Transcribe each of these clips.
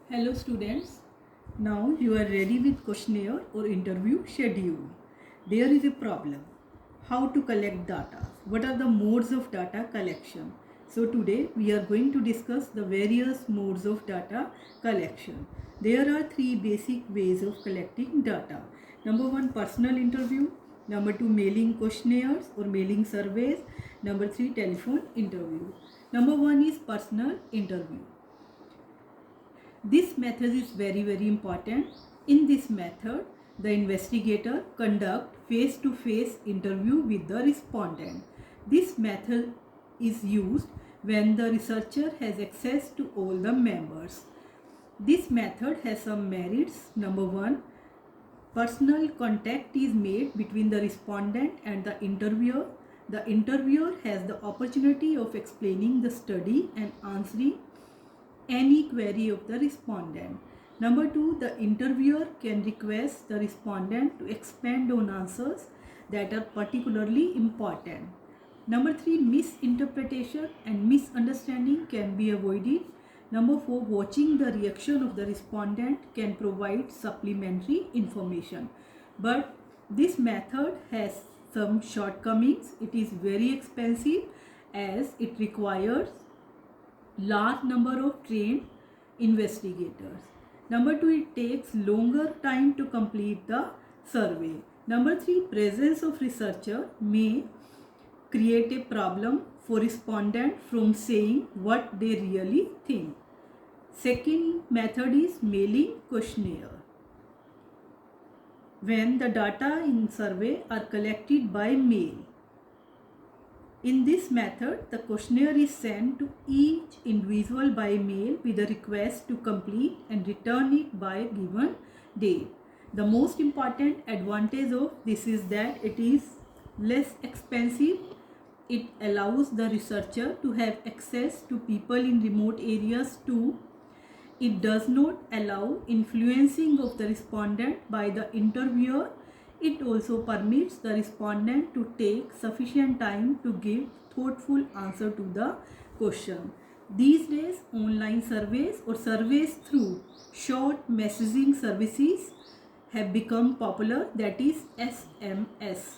Hello students, now you are ready with questionnaire or interview schedule. There is a problem. How to collect data? What are the modes of data collection? So today we are going to discuss the various modes of data collection. There are three basic ways of collecting data. Number one, personal interview. Number two, mailing questionnaires or mailing surveys. Number three, telephone interview. Number one is personal interview. This method is very important. In this method, the investigator conduct face-to-face interview with the respondent. This method is used when the researcher has access to all the members. This method has some merits. Number one, personal contact is made between the respondent and the interviewer. The interviewer has the opportunity of explaining the study and answering any query of the respondent. Number two, the interviewer can request the respondent to expand on answers that are particularly important. Number three, misinterpretation and misunderstanding can be avoided. Number four, watching the reaction of the respondent can provide supplementary information. But this method has some shortcomings. It is very expensive as it requires large number of trained investigators. Number two, it takes longer time to complete the survey. Number three, presence of researcher may create a problem for respondent from saying what they really think. Second method is mailing questionnaire. When the data in survey are collected by mail, in this method, the questionnaire is sent to each individual by mail with a request to complete and return it by a given date. The most important advantage of this is that it is less expensive. It allows the researcher to have access to people in remote areas too. It does not allow influencing of the respondent by the interviewer. It also permits the respondent to take sufficient time to give thoughtful answer to the question. These days, online surveys or surveys through short messaging services have become popular, that is SMS.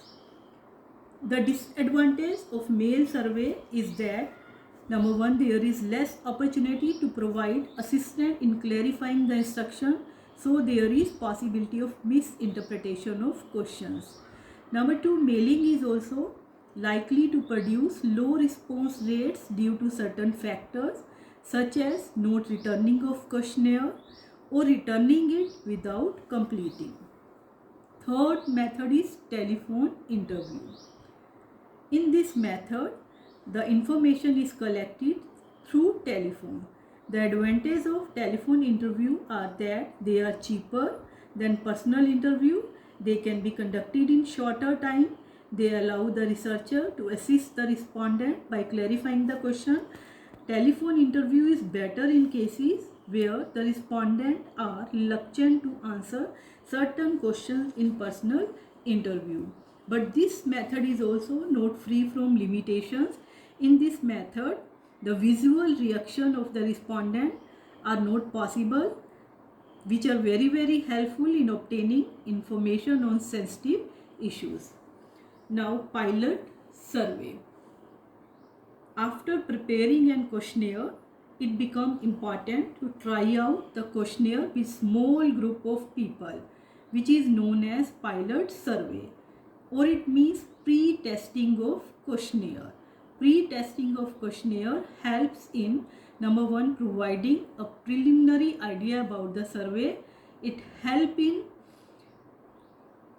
The disadvantage of mail survey is that number one, there is less opportunity to provide assistance in clarifying the instruction, so there is possibility of misinterpretation of questions. Number two, mailing is also likely to produce low response rates due to certain factors such as not returning of questionnaire or returning it without completing. Third method is telephone interview. In this method, the information is collected through telephone. The advantage of telephone interview are that they are cheaper than personal interview. They can be conducted in shorter time. They allow the researcher to assist the respondent by clarifying the question. Telephone interview is better in cases where the respondent are reluctant to answer certain questions in personal interview. But this method is also not free from limitations. In this method, the visual reaction of the respondent are not possible, which are very helpful in obtaining information on sensitive issues. Now, pilot survey. After preparing a questionnaire, it becomes important to try out the questionnaire with small group of people, which is known as pilot survey, or it means pre-testing of questionnaire. Pre-testing of questionnaire helps in number one, providing a preliminary idea about the survey. It helps in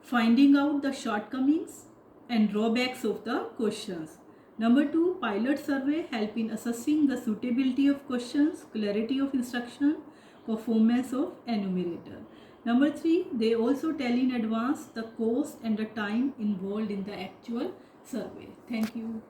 finding out the shortcomings and drawbacks of the questions. Number two, pilot survey help in assessing the suitability of questions, clarity of instruction, performance of enumerator. Number three, they also tell in advance the cost and the time involved in the actual survey. Thank you.